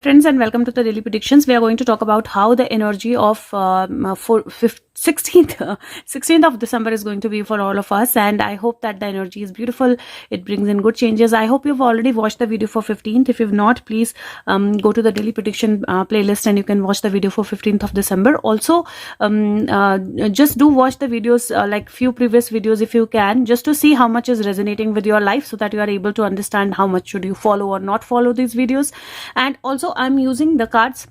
friends, and welcome to the daily predictions. We are going to talk about how the energy of 16th of December is going to be for all of us, and I hope that the energy is beautiful. It brings in good changes. I hope you've already watched the video for 15th. If you've not, please go to the daily prediction playlist and you can watch the video for 15th of December. Also, just do watch the videos, like few previous videos if you can, just to see how much is resonating with your life, so that you are able to understand how much should you follow or not follow these videos. And also, I'm using the cards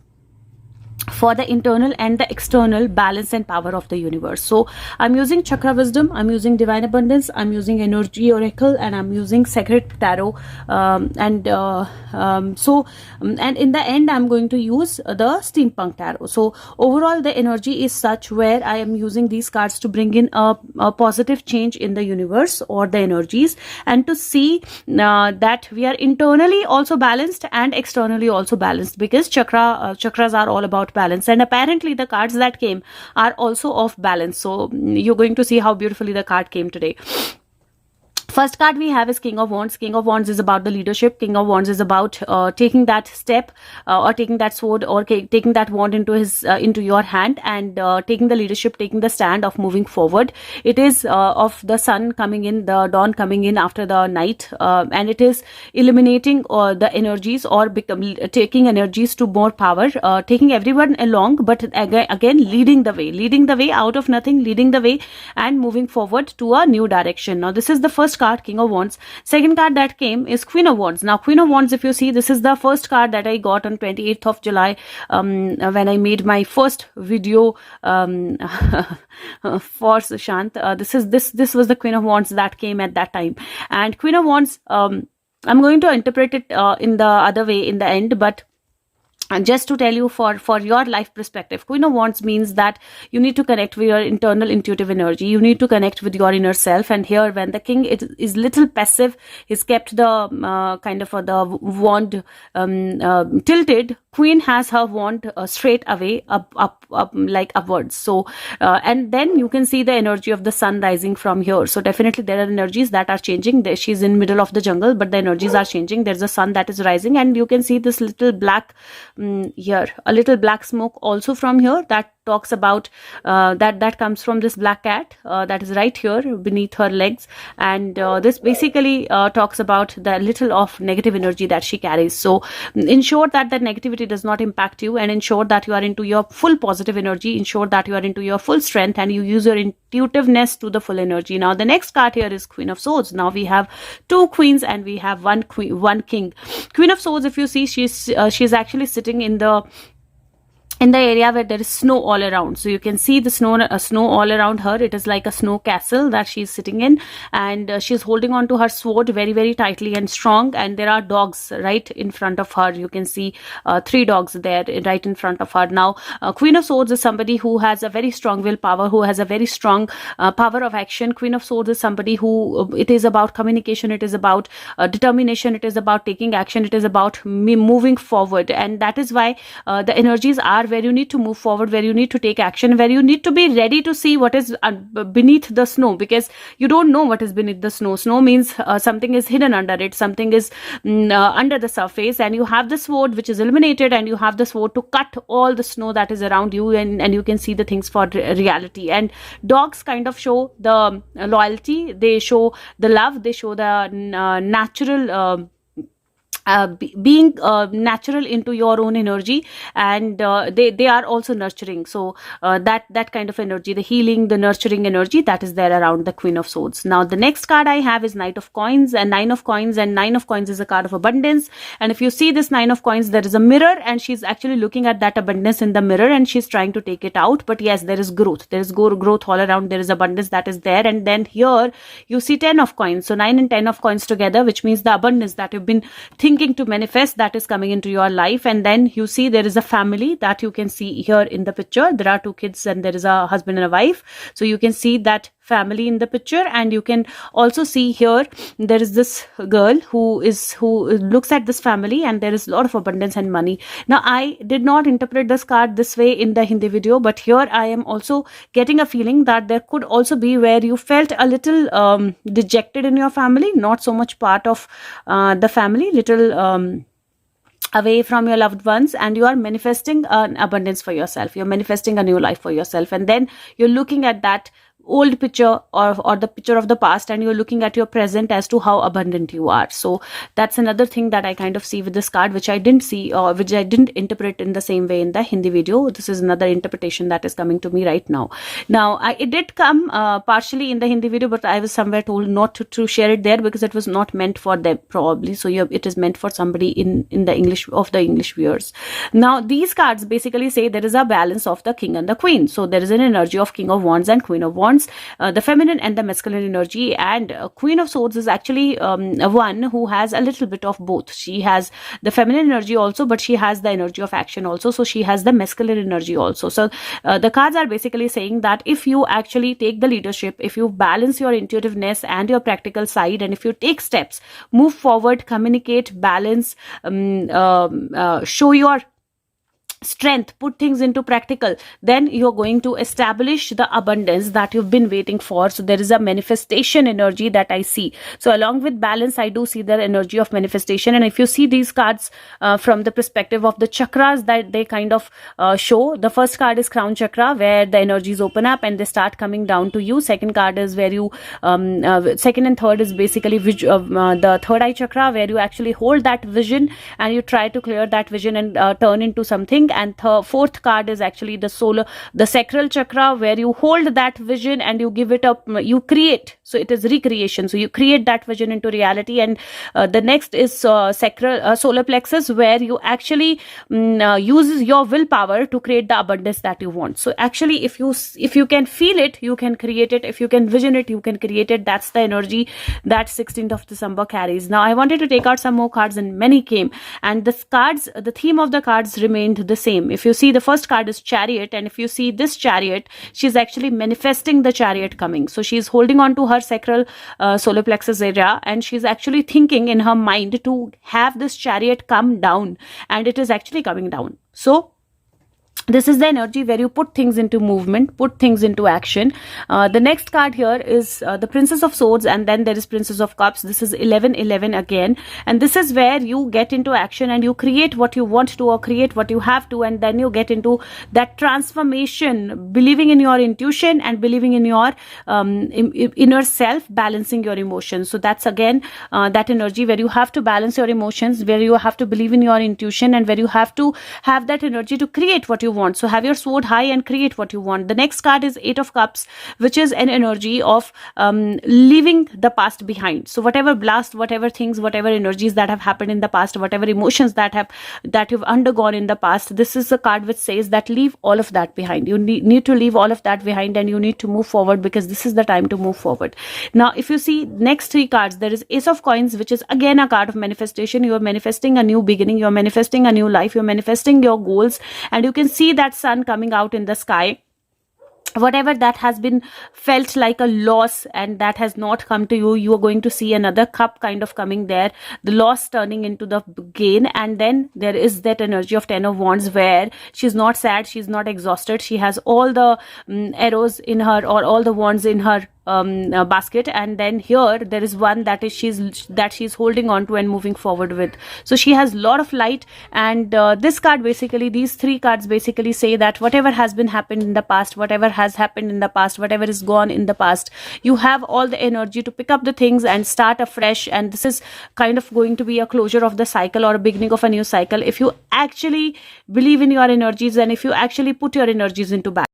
for the internal and the external balance and power of the universe. So I'm using chakra wisdom, I'm using divine abundance, I'm using energy oracle, and I'm using sacred tarot, and in the end I'm going to use the steampunk tarot. So overall the energy is such where I am using these cards to bring in a positive change in the universe or the energies, and to see that we are internally also balanced and externally also balanced, because chakras are all about balance, and apparently the cards that came are also off balance. So you're going to see how beautifully the card came today. First card we have is King of Wands. King of Wands is about the leadership. King of Wands is about taking that step, or taking that sword, or taking that wand into your hand, and taking the leadership, taking the stand of moving forward. It is of the sun coming in, the dawn coming in after the night, and it is eliminating the energies, or taking energies to more power, taking everyone along, but again leading the way out of nothing, leading the way and moving forward to a new direction. Now this is the first card, King of Wands. Second card that came is Queen of Wands. Now Queen of Wands, if you see, this is the first card that I got on 28th of July, when I made my first video for Sushant. This was the Queen of Wands that came at that time. And Queen of Wands, I'm going to interpret it in the other way in the end, but just to tell you, for your life perspective, Queen of Wands means that you need to connect with your internal intuitive energy. You need to connect with your inner self. And here, when the king is little passive, he's kept the kind of the wand tilted. Queen has her wand straight away up like upwards. So and then you can see the energy of the sun rising from here. So definitely there are energies that are changing. She's in middle of the jungle, but the energies are changing. There's a sun that is rising, and you can see this little black here, a little black smoke also from here, that talks about that comes from this black cat that is right here beneath her legs. And this basically talks about the little of negative energy that she carries. So ensure that the negativity does not impact you, and ensure that you are into your full positive energy, ensure that you are into your full strength, and you use your intuitiveness to the full energy. Now the next card here is Queen of Swords. Now we have two queens and we have one king. Queen of Swords, if you see, she's actually sitting in the area where there is snow all around. So you can see the snow all around her. It is like a snow castle that she's sitting in, and she's holding on to her sword very, very tightly and strong. And there are dogs right in front of her. You can see 3 dogs there right in front of her. Now Queen of Swords is somebody who has a very strong willpower, who has a very strong power of action. Queen of Swords is somebody who it is about communication, it is about determination, it is about taking action, it is about moving forward. And that is why the energies are where you need to move forward, where you need to take action, where you need to be ready to see what is beneath the snow, because you don't know what is beneath the snow. Snow means something is hidden under it, something is under the surface, and you have the sword which is illuminated, and you have the sword to cut all the snow that is around you, and you can see the things for reality. And dogs kind of show the loyalty, they show the love, they show the natural being natural into your own energy, and they are also nurturing. So that kind of energy, the healing, the nurturing energy, that is there around the Queen of Swords. Now the next card I have is Knight of Coins and Nine of Coins, and Nine of Coins is a card of abundance. And if you see this Nine of Coins, there is a mirror, and she's actually looking at that abundance in the mirror, and she's trying to take it out. But yes, there is growth, there is growth all around, there is abundance that is there. And then here you see 10 of Coins. So 9 and 10 of Coins together, which means the abundance that you've been thinking to manifest, that is coming into your life. And then you see there is a family that you can see here in the picture. There are 2 kids and there is a husband and a wife. So you can see that family in the picture, and you can also see here there is this girl who looks at this family, and there is a lot of abundance and money. Now I did not interpret this card this way in the Hindi video, but here I am also getting a feeling that there could also be where you felt a little dejected in your family, not so much part of the family, little away from your loved ones, and you are manifesting an abundance for yourself, you're manifesting a new life for yourself, and then you're looking at that old picture or the picture of the past, and you're looking at your present as to how abundant you are. So that's another thing that I kind of see with this card, which I didn't see, or which I didn't interpret in the same way in the Hindi video. This is another interpretation that is coming to me right now. It did come partially in the Hindi video, but I was somewhere told not to share it there because it was not meant for them probably. So it is meant for somebody in the English, of the English viewers. Now these cards basically say there is a balance of the king and the queen. So there is an energy of King of Wands and Queen of Wands, the feminine and the masculine energy, and Queen of Swords is actually one who has a little bit of both. She has the feminine energy also, but she has the energy of action also, so she has the masculine energy also. So the cards are basically saying that if you actually take the leadership, if you balance your intuitiveness and your practical side, and if you take steps, move forward, communicate, balance, show your strength, put things into practical, then you're going to establish the abundance that you've been waiting for. So there is a manifestation energy that I see. So along with balance, I do see the energy of manifestation. And if you see these cards from the perspective of the chakras that they kind of show, the first card is crown chakra, where the energies open up and they start coming down to you. Second card is where you second and third is basically the third eye chakra, where you actually hold that vision and you try to clear that vision and turn into something. And fourth card is actually the sacral chakra, where you hold that vision and you give it up, you create. So it is recreation. So you create that vision into reality. And the next is sacral solar plexus, where you actually uses your willpower to create the abundance that you want. So actually, if you can feel it, you can create it. If you can vision it, you can create it. That's the energy that 16th of December carries. Now I wanted to take out some more cards, and many came, and the theme of the cards remained the same. If you see, the first card is Chariot, and if you see this Chariot, she's actually manifesting the chariot coming. So she's holding on to her sacral solar plexus area, and she's actually thinking in her mind to have this chariot come down, and it is actually coming down. So this is the energy where you put things into movement, put things into action. The next card here is the Princess of Swords, and then there is Princess of Cups. This is 1111 again, and this is where you get into action and you create what you want to, or create what you have to, and then you get into that transformation, believing in your intuition and believing in your inner self, balancing your emotions. So that's again that energy where you have to balance your emotions, where you have to believe in your intuition, and where you have to have that energy to create what you want. So have your sword high and create what you want. The next card is Eight of Cups, which is an energy of leaving the past behind. So whatever blast, whatever things, whatever energies that have happened in the past, whatever emotions that you've undergone in the past, this is a card which says that leave all of that behind. You need to leave all of that behind, and you need to move forward, because this is the time to move forward. Now if you see next three cards, there is Ace of Coins, which is again a card of manifestation. You are manifesting a new beginning, you are manifesting a new life, you are manifesting your goals, and you can see that sun coming out in the sky. Whatever that has been felt like a loss and that has not come to you, you are going to see another cup kind of coming there, the loss turning into the gain. And then there is that energy of Ten of Wands, where she's not sad, she's not exhausted, she has all the arrows in her, or all the wands in her basket, and then here there is one that she's holding on to and moving forward with. So she has a lot of light, and this card basically, these three cards basically say that whatever has been happened in the past, whatever has happened in the past, whatever is gone in the past, you have all the energy to pick up the things and start afresh. And this is kind of going to be a closure of the cycle, or a beginning of a new cycle, if you actually believe in your energies and if you actually put your energies into balance.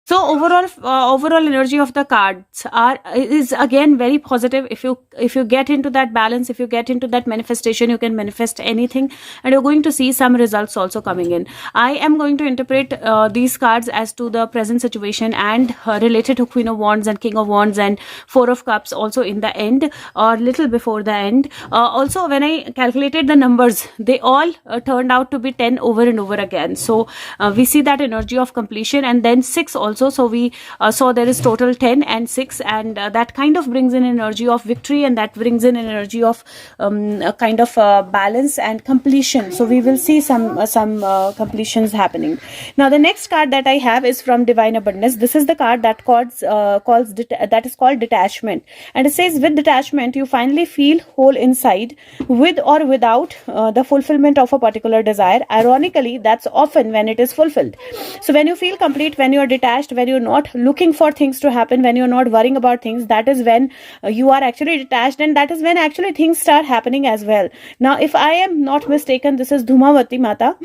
So overall energy of the cards is again very positive. If you get into that balance, if you get into that manifestation, you can manifest anything, and you're going to see some results also coming in. I am going to interpret these cards as to the present situation, and related to Queen of Wands and King of Wands and Four of Cups also in the end, or little before the end. Also when I calculated the numbers, they all turned out to be 10 over and over again. So we see that energy of completion, and then 6 also also. So we saw there is total 10 and 6, and that kind of brings in energy of victory, and that brings in an energy of a kind of balance and completion. So we will see some completions happening. Now the next card that I have is from Divine Abundance. This is the card that that is called Detachment, and it says, with detachment you finally feel whole inside, with or without the fulfillment of a particular desire. Ironically, that's often when it is fulfilled. So when you feel complete, when you are detached, when you're not looking for things to happen, when you're not worrying about things, that is when you are actually detached, and that is when actually things start happening as well. Now if I am not mistaken, this is Dhumavati Mata,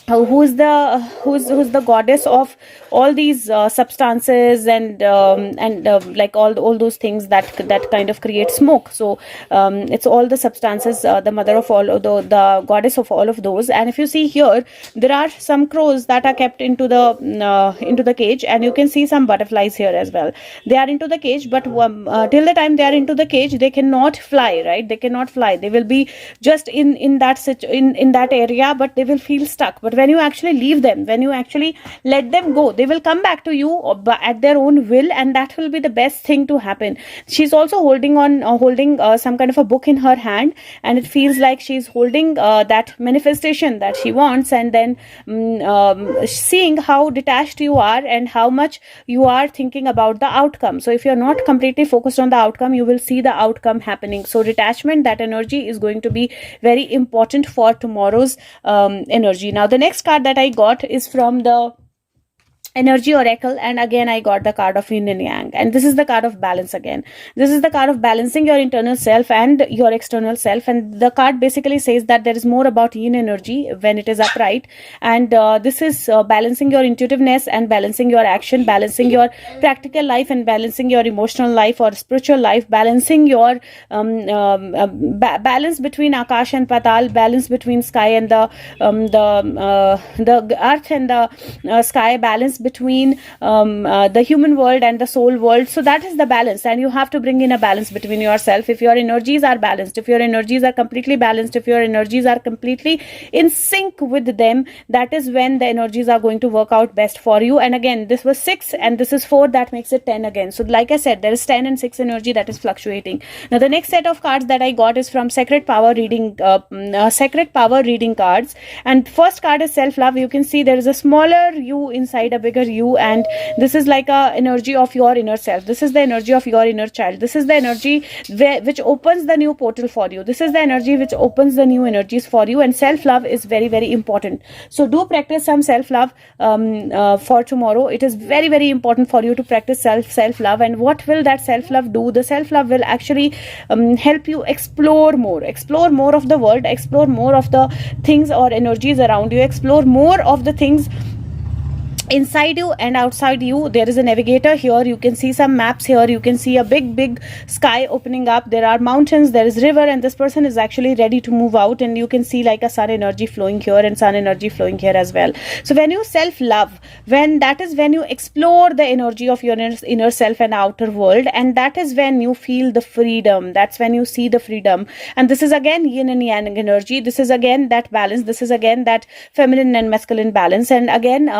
who's the goddess of all these substances and like all those things that kind of create smoke. So it's all the substances, the mother of all, the goddess of all of those. And if you see here, there are some crows that are kept into the cage, and you can see some butterflies here as well. They are into the cage, but till the time they are into the cage, they cannot fly, right? They cannot fly. They will be just in that area, but they will feel stuck. But when you actually leave them, when you actually let them go, they will come back to you at their own will, and that will be the best thing to happen. She's also holding some kind of a book in her hand, and it feels like she's holding that manifestation that she wants, and then seeing how detached you are and how much you are thinking about the outcome. So if you're not completely focused on the outcome, you will see the outcome happening. So detachment, that energy is going to be very important for tomorrow's energy. Now the next card that I got is from the Energy Oracle, and again I got the card of Yin and Yang, and this is the card of balance again. This is the card of balancing your internal self and your external self, and the card basically says that there is more about Yin energy when it is upright, and this is balancing your intuitiveness and balancing your action, balancing your practical life and balancing your emotional life or spiritual life, balancing your balance between Akash and Patal, balance between sky and the earth and the sky, balance between the human world and the soul world. So that is the balance, and you have to bring in a balance between yourself. If your energies are balanced, if your energies are completely balanced, if your energies are completely in sync with them, that is when the energies are going to work out best for you. And again, this was 6 and this is 4, that makes it 10 again. So like I said, there is 10 and 6 energy that is fluctuating. Now the next set of cards that I got is from Sacred Power reading cards, and first card is self-love. You can see there is a smaller you inside a bigger you, and this is like a energy of your inner self. This is the energy of your inner child. This is the energy which opens the new portal for you. This is the energy which opens the new energies for you, and self-love is very, very important. So do practice some self-love for tomorrow. It is very, very important for you to practice self-love. And what will that self-love do? The self-love will actually help you explore more of the world, explore more of the things or energies around you, explore more of the things inside you and outside you. There is a navigator here. You can see some maps here. You can see a big sky opening up. There are mountains, there is river, and this person is actually ready to move out, and you can see like a sun energy flowing here and sun energy flowing here as well. So when you self-love, that is when you explore the energy of your inner self and outer world, and that is when you feel the freedom. That's when you see the freedom. And this is again yin and yang energy. This is again that balance. This is again that feminine and masculine balance. And again,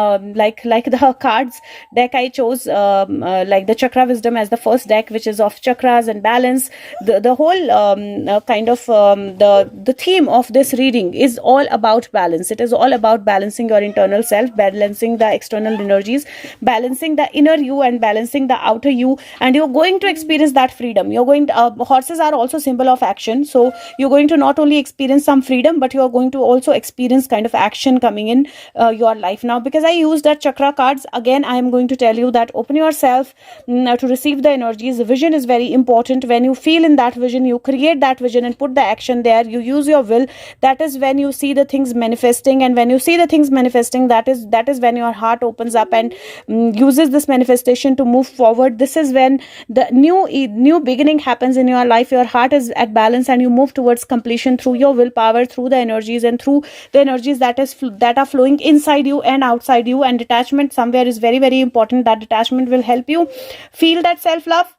like the cards deck I chose, like the Chakra Wisdom as the first deck, which is of chakras and balance. The whole kind of the theme of this reading is all about balance. It is all about balancing your internal self, balancing the external energies, balancing the inner you and balancing the outer you, and you're going to experience that freedom. You're going to, horses are also symbol of action, so you're going to not only experience some freedom, but you're going to also experience kind of action coming in your life. Now, because I used that chakra cards, again I am going to tell you that open yourself to receive the energies. The vision is very important. When you feel in that vision, you create that vision and put the action there. You use your will. That is when you see the things manifesting, and when you see the things manifesting, that is when your heart opens up and uses this manifestation to move forward. This is when the new beginning happens in your life. Your heart is at balance and you move towards completion through your willpower, through the energies, and through the energies that are flowing inside you and outside you. And detachment somewhere is very, very important. That detachment will help you feel that self-love,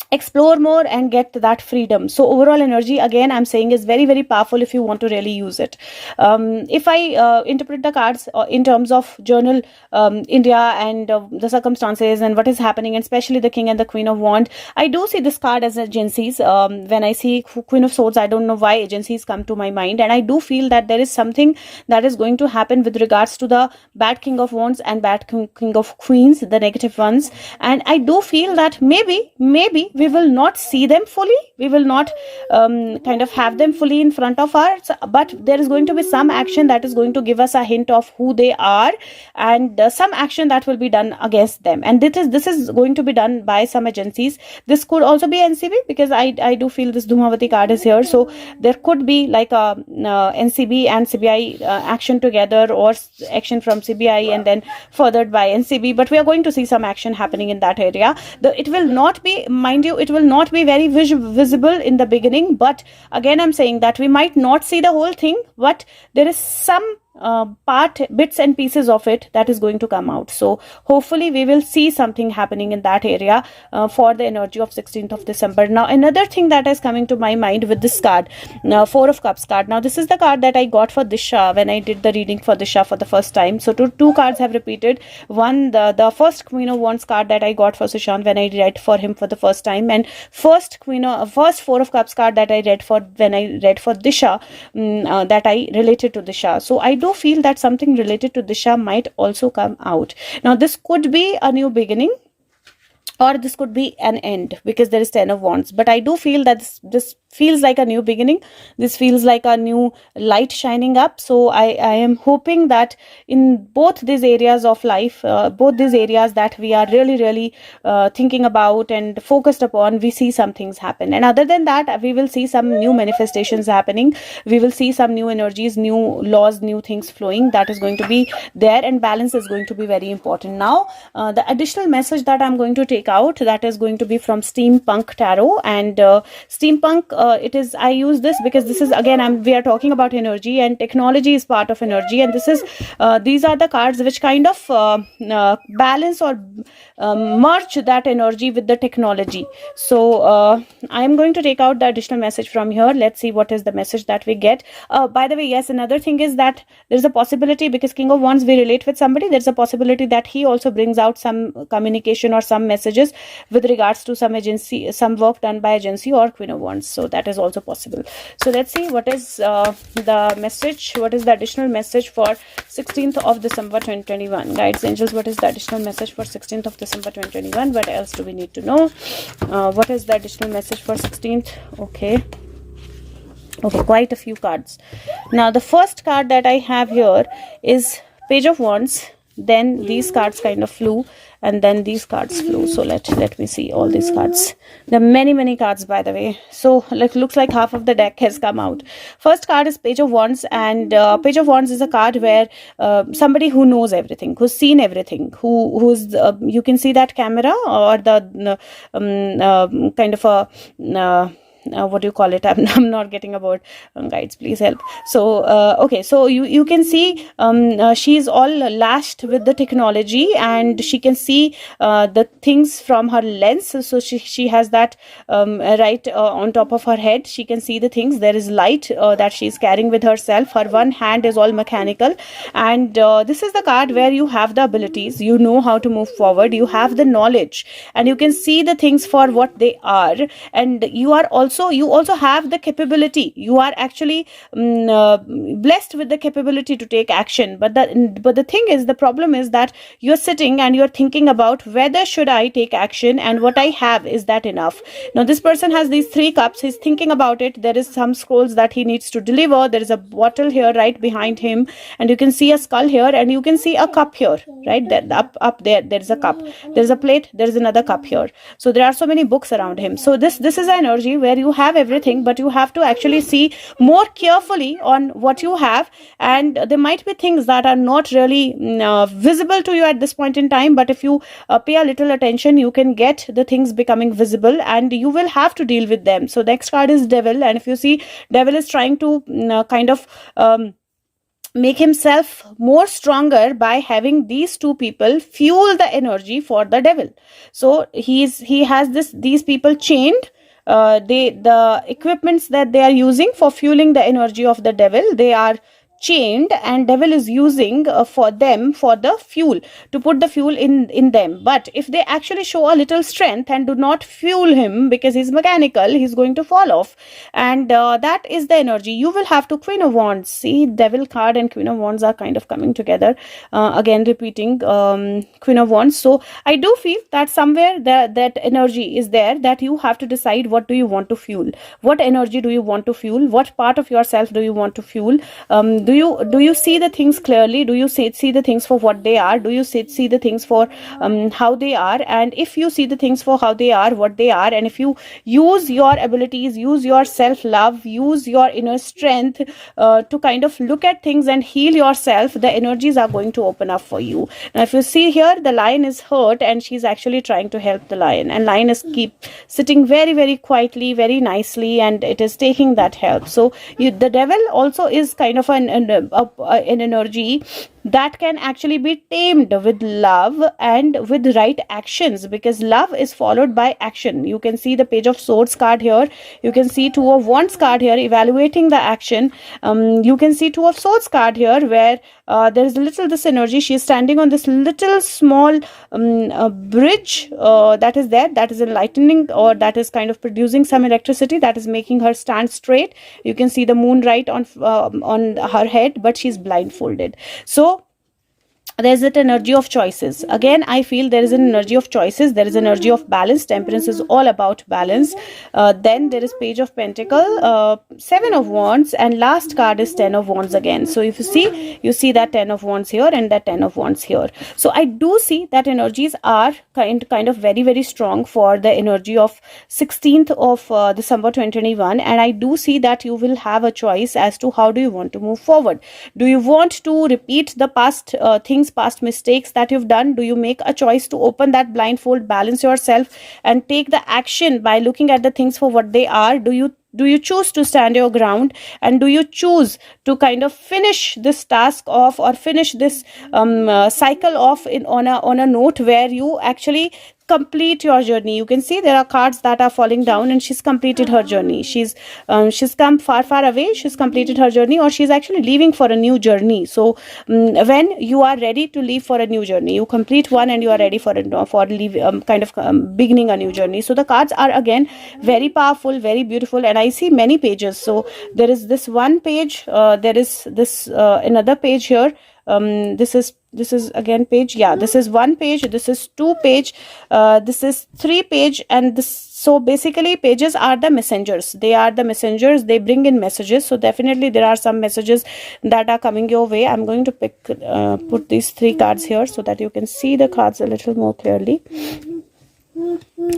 explore more and get that freedom. So overall energy, again I'm saying, is very, very powerful if you want to really use it. If I interpret the cards in terms of journal, India, and the circumstances and what is happening, and especially the king and the queen of wands, I do see this card as agencies. When I see queen of swords, I don't know why agencies come to my mind, and I do feel that there is something that is going to happen with regards to the bad king of wands and bad king of queens, the negative ones. And I do feel that maybe we will not see them fully, we will not kind of have them fully in front of us, but there is going to be some action that is going to give us a hint of who they are, and some action that will be done against them. And this is going to be done by some agencies. This could also be NCB, because I do feel this Dhumavati card is here, so there could be like a NCB and CBI action together, or action from CBI and then furthered by NCB, but we are going to see some action happening in that area. It will not be, mind you, it will not be very visible in the beginning, but again I'm saying that we might not see the whole thing, but there is some bits and pieces of it that is going to come out. So hopefully we will see something happening in that area for the energy of 16th of December. Now another thing that is coming to my mind with this card, Four of Cups card. Now this is the card that I got for Disha when I did the reading for Disha for the first time. So two cards have repeated. One, the first Queen of Wands card that I got for Sushant when I read for him for the first time, and first Four of Cups card that I read for when I read for Disha, that I related to Disha. So I do feel that something related to Disha might also come out. Now this could be a new beginning, or this could be an end, because there is 10 of wands, but I do feel that this feels like a new beginning, this feels like a new light shining up. So I am hoping that in both these areas of life, both these areas that we are really thinking about and focused upon, we see some things happen. And other than that, we will see some new manifestations happening, we will see some new energies, new laws, new things flowing. That is going to be there, and balance is going to be very important. Now the additional message that I'm going to take out, that is going to be from Steampunk Tarot. And Steampunk, it is, I use this because this is, again, we are talking about energy, and technology is part of energy, and this is these are the cards which kind of balance or merge that energy with the technology. So I am going to take out the additional message from here. Let's see what is the message that we get. By the way, yes, another thing is that there's a possibility, because King of Wands, we relate with somebody, there's a possibility that he also brings out some communication or some messages with regards to some agency, some work done by agency or Queen of Wands. So that is also possible. So let's see what is the message, what is the additional message for 16th of December 2021. Guides, angels, what is the additional message for 16th of December 2021? What else do we need to know? What is the additional message for 16th? Okay, quite a few cards. Now the first card that I have here is Page of Wands, then these cards kind of flew, and then these cards flew. So let me see all these cards. There are many cards, by the way. So looks like half of the deck has come out. First card is Page of Wands, and Page of Wands is a card where somebody who knows everything, who's seen everything, who's you can see that camera or the kind of a what do you call it? I'm not getting about, guides, please help. So okay, so you can see she's all lashed with the technology, and she can see the things from her lens. So she has that right on top of her head. She can see the things. There is light that she's carrying with herself. Her one hand is all mechanical, and this is the card where you have the abilities, you know how to move forward, you have the knowledge, and you can see the things for what they are, and you also have the capability. You are actually blessed with the capability to take action, but the thing is, the problem is that you're sitting and you're thinking about whether should I take action, and what I have, is that enough? Now this person has these 3 cups, he's thinking about it. There is some scrolls that he needs to deliver, there is a bottle here right behind him, and you can see a skull here, and you can see a cup here, right there, up there is a cup, there's a plate, there's another cup here. So there are so many books around him. So this is an energy where you have everything, but you have to actually see more carefully on what you have, and there might be things that are not really visible to you at this point in time, but if you pay a little attention, you can get the things becoming visible, and you will have to deal with them. So next card is Devil, and if you see, Devil is trying to kind of make himself more stronger by having these two people fuel the energy for the devil. So he has these people chained. The equipments that they are using for fueling the energy of the devil, they are chained, and devil is using for them for the fuel, to put the fuel in them. But if they actually show a little strength and do not fuel him, because he's mechanical, he's going to fall off. And that is the energy. You will have to Queen of Wands. See, devil card and Queen of Wands are kind of coming together, again repeating, Queen of Wands. So I do feel that somewhere that energy is there, that you have to decide what do you want to fuel, what energy do you want to fuel, what part of yourself do you want to fuel. Do you see the things clearly? Do you see the things for what they are? Do you see the things for how they are? And if you see the things for how they are, what they are, and if you use your abilities, use your self-love, use your inner strength to kind of look at things and heal yourself, the energies are going to open up for you. Now if you see here, the lion is hurt and she's actually trying to help the lion, and lion is keep sitting very, very quietly, very nicely, and it is taking that help. So the devil also is kind of an energy that can actually be tamed with love and with right actions, because love is followed by action. You can see the Page of Swords card here, you can see Two of Wands card here, evaluating the action. You can see Two of Swords card here, where there is little this energy. She is standing on this little small bridge that is there, that is enlightening, or that is kind of producing some electricity that is making her stand straight. You can see the moon right on her head, but she's blindfolded. So there's that energy of choices. Again, I feel there is an energy of choices, there is an energy of balance. Temperance is all about balance. Then there is Page of Pentacle, Seven of Wands, and last card is Ten of Wands again. So if you see that Ten of Wands here and that Ten of Wands here. So I do see that energies are kind of very, very strong for the energy of 16th of December 2021, and I do see that you will have a choice as to how do you want to move forward. Do you want to repeat the past things, past mistakes that you've done? Do you make a choice to open that blindfold, balance yourself, and take the action by looking at the things for what they are? Do you choose to stand your ground, and do you choose to kind of finish this task off, or finish this cycle off on a note where you actually complete your journey? You can see there are cards that are falling down, and she's completed her journey. She's come far away, she's completed her journey, or she's actually leaving for a new journey. So when you are ready to leave for a new journey, you complete one and you are ready for beginning a new journey. So the cards are again very powerful, very beautiful, and I see many pages. So there is this one page, there is this another page here. This is again page, yeah, this is one page, this is two page, this is three page, and this. So basically pages are the messengers. They are the messengers, they bring in messages. So definitely there are some messages that are coming your way. I'm going to put these three cards here so that you can see the cards a little more clearly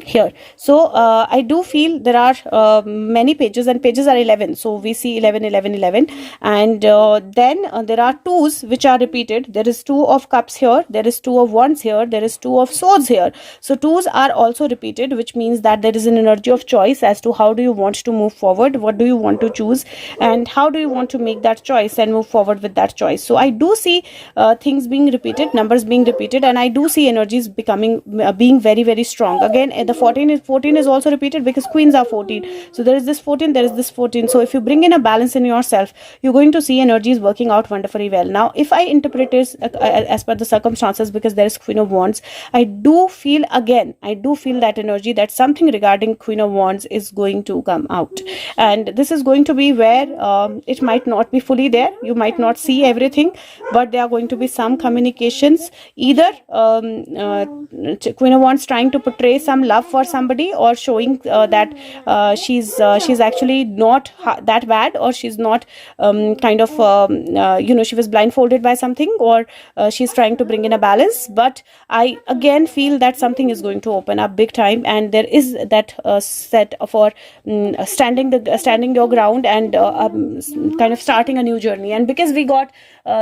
here. So I do feel there are many pages, and pages are 11. So we see 11, 11, 11, and then there are twos which are repeated. There is Two of Cups here, there is Two of Wands here, there is Two of Swords here. So twos are also repeated, which means that there is an energy of choice as to how do you want to move forward, what do you want to choose, and how do you want to make that choice and move forward with that choice. So I do see things being repeated, numbers being repeated, and I do see energies being very, very strong. Again, the 14 is also repeated because queens are 14. So there is this 14, there is this 14. So if you bring in a balance in yourself, you're going to see energies working out wonderfully well. Now if I interpret it as per the circumstances, because there is Queen of Wands, I do feel that energy, that something regarding Queen of Wands is going to come out, and this is going to be where it might not be fully there, you might not see everything, but there are going to be some communications, either Queen of Wands trying to portray some love for somebody, or showing that she's actually not that bad, or she's not she was blindfolded by something, or she's trying to bring in a balance. But I again feel that something is going to open up big time, and there is that set for standing your ground, and kind of starting a new journey. And because we got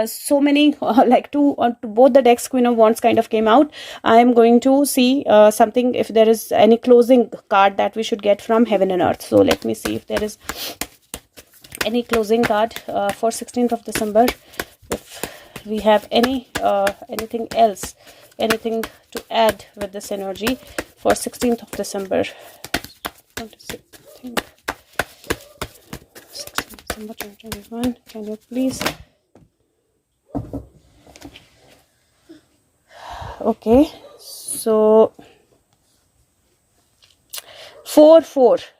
so many like both the decks, Queen of Wands kind of came out, I am going to see something, if there is any closing card that we should get from Heaven and Earth. So let me see if there is any closing card for 16th of December we have anything else, anything to add with this energy for 16th of December. 16th December 2021. Can you please? Okay, so 4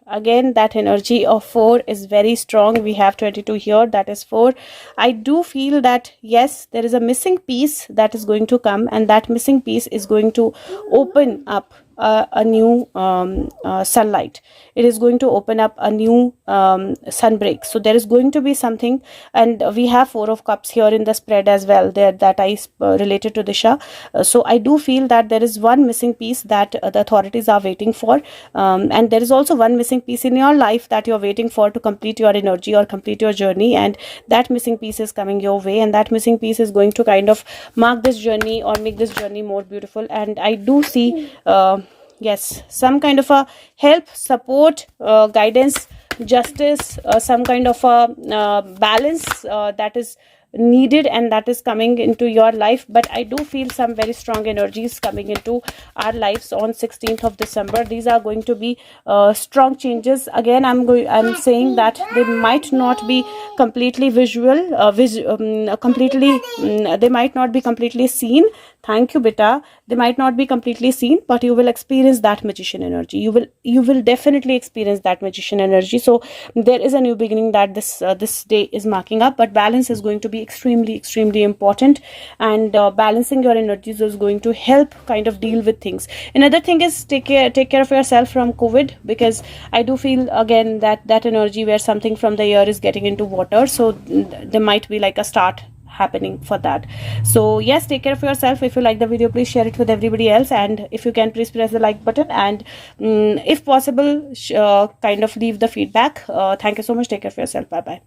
again, that energy of 4 is very strong. We have 22 here, that is 4. I do feel that yes, there is a missing piece that is going to come, and that missing piece is going to open up a new sunlight. It is going to open up a new sunbreak. So there is going to be something, and we have 4 of cups here in the spread as well there, that I related to Disha. So I do feel that there is one missing piece that the authorities are waiting for, and there is also one missing piece in your life that you're waiting for to complete your energy or complete your journey, and that missing piece is coming your way, and that missing piece is going to kind of mark this journey or make this journey more beautiful. And I do see yes, some kind of a help, support, guidance, justice, some kind of a balance that is needed and that is coming into your life. But I do feel some very strong energies coming into our lives on 16th of December. These are going to be strong changes. Again, I'm saying that they might not be completely visual, they might not be completely seen. Thank you, beta. They might not be completely seen, but you will experience that magician energy. You will definitely experience that magician energy. So there is a new beginning that this day is marking up. But balance is going to be extremely important, and balancing your energies is going to help kind of deal with things. Another thing is take care of yourself from COVID, because I do feel again that energy where something from the air is getting into water. So there might be like a start happening for that. So yes, take care of yourself. If you like the video, please share it with everybody else, and if you can, please press the like button, and if possible, kind of leave the feedback. Thank you so much. Take care of yourself. Bye bye.